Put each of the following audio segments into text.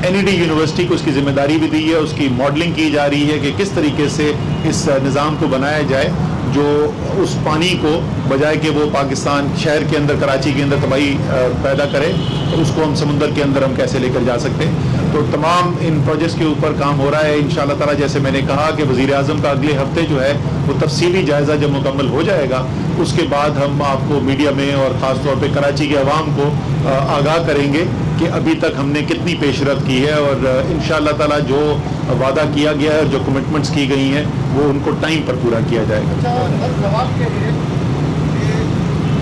NED university کو اس کی ذمہ داری بھی دی ہے, اس کی ماڈلنگ کی جا رہی ہے کہ کس طریقے سے اس نظام کو بنایا جائے جو اس پانی کو بجائے کہ وہ پاکستان شہر کے اندر, کراچی کے اندر تباہی پیدا کرے, اس کو ہم سمندر کے اندر ہم کیسے لے کر جا سکتے ہیں. تو تمام ان پروجیکٹس کے اوپر کام ہو رہا ہے انشاءاللہ تعالیٰ. جیسے میں نے کہا کہ وزیر اعظم کا اگلے ہفتے جو ہے وہ تفصیلی جائزہ جب مکمل ہو جائے گا, اس کے بعد ہم آپ کو میڈیا میں اور خاص طور پہ کراچی کے عوام کو آگاہ کریں گے کہ ابھی تک ہم نے کتنی پیش رفت کی ہے, اور انشاءاللہ تعالیٰ جو وعدہ کیا گیا ہے اور جو کمٹمنٹس کی گئی ہیں وہ ان کو ٹائم پر پورا کیا جائے گا. جواب کے لیے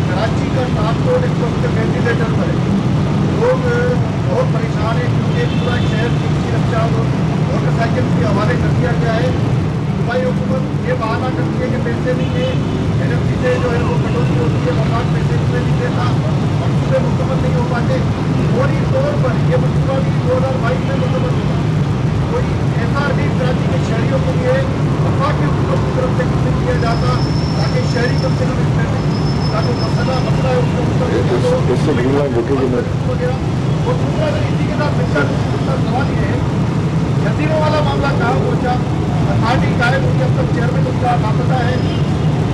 کراچی کا ٹرانسپورٹ ایک وقت وینٹیلیٹر پر ہے, لوگ بہت پریشان ہیں کیونکہ پورا شہر کی رکشا موٹر سائیکل کے حوالے کر دیا گیا ہے. صوبائی حکومت یہ بہانہ کرتی ہے کہ پیسے نہیں ہے, NFC سے جو ہے وہ کٹوتی ہوتی ہے, مفاد پیسے اس میں نہیں دیتا, منصوبے مکمل نہیں ہو پاتے. فوری طور پر یہ منصوبہ بھی 2022 میں مکمل ہوگا. کوئی ایسا ریلیف کراچی کے شہریوں کے لیے وفاقی حکومت کی طرف سے نہیں کیا جاتا تاکہ شہری کم سے کم اس میں تاکہ مسئلہ ہے اس کو وغیرہ. اور دوسرا اگر اسی کے ساتھ ملتا سوال یہ ہے جزیروں والا معاملہ کہاں پہنچا, پارٹی قائم ہوئی, اب تک چیئرمین اس کا لاپتہ ہے,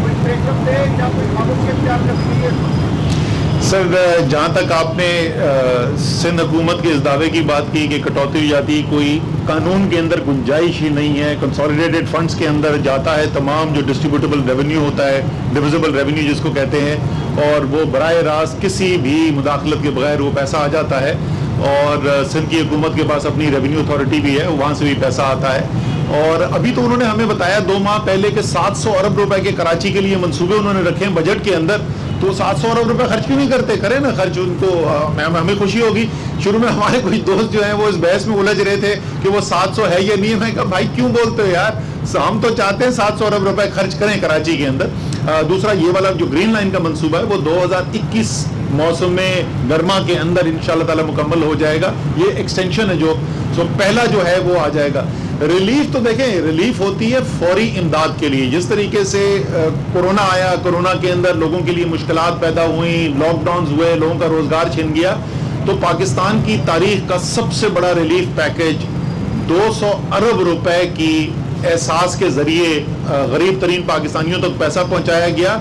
کوئی بریک اپ دے یا کوئی خاموشی اختیار کر رہی ہے. سر جہاں تک آپ نے سندھ حکومت کے اس دعوے کی بات کی کہ کٹوتی ہو جاتی, کوئی قانون کے اندر گنجائش ہی نہیں ہے. کنسالیڈیٹڈ فنڈز کے اندر جاتا ہے تمام جو ڈسٹریبیوٹیبل ریونیو ہوتا ہے, ڈویزیبل ریونیو جس کو کہتے ہیں, اور وہ براہ راست کسی بھی مداخلت کے بغیر وہ پیسہ آ جاتا ہے. اور سندھ کی حکومت کے پاس اپنی ریونیو اتھارٹی بھی ہے, وہاں سے بھی پیسہ آتا ہے. اور ابھی تو انہوں نے ہمیں بتایا 2 ماہ پہلے کہ 700 ارب روپے کے کراچی کے لیے منصوبے انہوں نے رکھے ہیں بجٹ کے اندر. تو 700 ارب روپے خرچ کیوں نہیں کرتے, کریں نا خرچ, ان کو ہمیں خوشی ہوگی. شروع میں ہمارے کچھ دوست جو ہیں وہ اس بحث میں الجھ رہے تھے کہ وہ 700 ہے یا نہیں ہے. میں کہا بھائی کیوں بولتے ہو یار, ہم تو چاہتے ہیں 700 ارب روپے خرچ کریں کراچی کے اندر. دوسرا یہ والا جو گرین لائن کا منصوبہ ہے وہ 2021 موسم گرما کے اندر انشاءاللہ تعالی مکمل ہو جائے گا. یہ ایکسٹینشن ہے جو پہلا جو ہے وہ آ جائے گا. ریلیف تو دیکھیں, ریلیف ہوتی ہے فوری امداد کے لیے. جس طریقے سے کورونا آیا, کورونا کے اندر لوگوں کے لیے مشکلات پیدا ہوئیں, لاک ڈاؤنز ہوئے, لوگوں کا روزگار چھن گیا, تو پاکستان کی تاریخ کا سب سے بڑا ریلیف پیکیج 200 ارب روپے کی احساس کے ذریعے غریب ترین پاکستانیوں تک پیسہ پہنچایا گیا,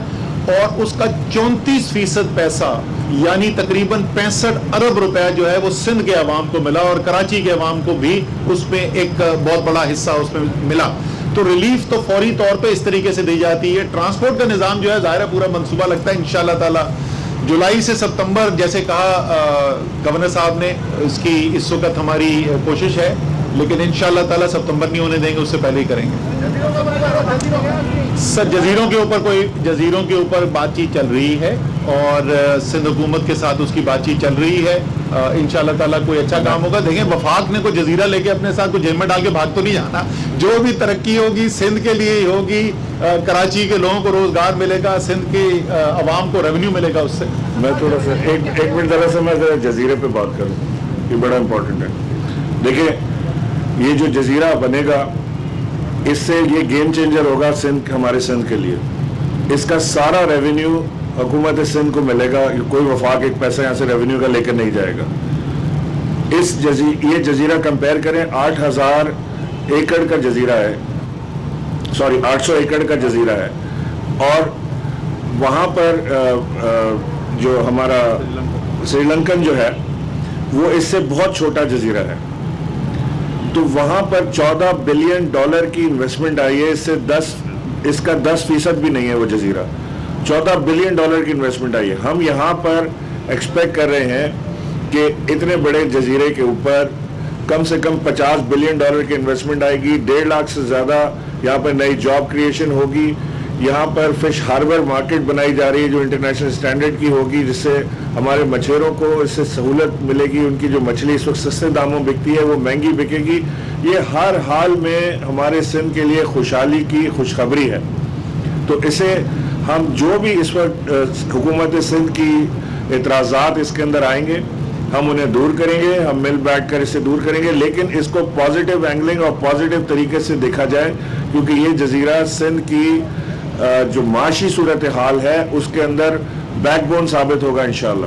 اور اس کا 34% پیسہ یعنی تقریباً 65 ارب روپے جو ہے وہ سندھ کے عوام کو ملا, اور کراچی کے عوام کو بھی اس میں ایک بہت بڑا حصہ اس میں ملا. تو ریلیف تو فوری طور پہ اس طریقے سے دی جاتی ہے. ٹرانسپورٹ کا نظام جو ہے ظاہر ہے پورا منصوبہ لگتا ہے انشاءاللہ تعالی جولائی سے ستمبر, جیسے کہا گورنر صاحب نے, اس کی اس وقت ہماری کوشش ہے, لیکن انشاءاللہ تعالی ستمبر نہیں ہونے دیں گے, اس سے پہلے ہی کریں گے. سر جزیروں کے اوپر بات چیت چل رہی ہے, اور سندھ حکومت کے ساتھ اس کی بات چیت چل رہی ہے. انشاءاللہ تعالیٰ کوئی اچھا کام ہوگا. دیکھیں وفاق نے کوئی جزیرہ لے کے اپنے ساتھ کوئی جیب میں ڈال کے بھاگ تو نہیں جانا. جو بھی ترقی ہوگی سندھ کے لیے ہی ہوگی, کراچی کے لوگوں کو روزگار ملے گا, سندھ کے عوام کو ریونیو ملے گا اس سے. میں تھوڑا سا ایک منٹ ذرا سے میں جزیرے پہ بات کروں, یہ بڑا امپورٹنٹ ہے. دیکھیں یہ جو جزیرہ بنے گا اس سے یہ گیم چینجر ہوگا ہمارے سندھ کے لیے. اس کا سارا ریونیو حکومت سندھ کو ملے گا, کوئی وفاق ایک پیسہ یہاں سے ریونیو کا لے کر نہیں جائے گا. یہ جزیرہ کمپیئر کریں 8,000 ایکڑ کا جزیرہ ہے, 800 ایکڑ کا جزیرہ ہے, اور وہاں پر جو ہمارا سری لنکن جو ہے وہ اس سے بہت چھوٹا جزیرہ ہے. تو وہاں پر $14 بلین کی انویسٹمنٹ آئی ہے, اس کا 10% بھی نہیں ہے وہ جزیرہ. $14 بلین کی انویسٹمنٹ آئی ہے. ہم یہاں پر ایکسپیکٹ کر رہے ہیں کہ اتنے بڑے جزیرے کے اوپر کم سے کم $50 بلین کی انویسٹمنٹ آئے گی. 1.5 لاکھ سے زیادہ یہاں پر نئی جاب کریشن ہوگی. یہاں پر فش ہاربر مارکیٹ بنائی جا رہی ہے جو انٹرنیشنل سٹینڈرڈ کی ہوگی, جس سے ہمارے مچھیروں کو اس سے سہولت ملے گی. ان کی جو مچھلی اس وقت سستے داموں بکتی ہے وہ مہنگی بکے گی. یہ ہر حال میں ہمارے سندھ کے لیے خوشحالی کی خوشخبری ہے. تو اسے ہم جو بھی اس وقت حکومت سندھ کی اعتراضات اس کے اندر آئیں گے ہم انہیں دور کریں گے, ہم مل بیٹھ کر اسے دور کریں گے, لیکن اس کو پازیٹیو اینگلنگ اور پازیٹیو طریقے سے دیکھا جائے, کیونکہ یہ جزیرہ سندھ کی جو معاشی صورتحال ہے اس کے اندر بیک بون ثابت ہوگا انشاءاللہ.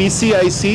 PCIC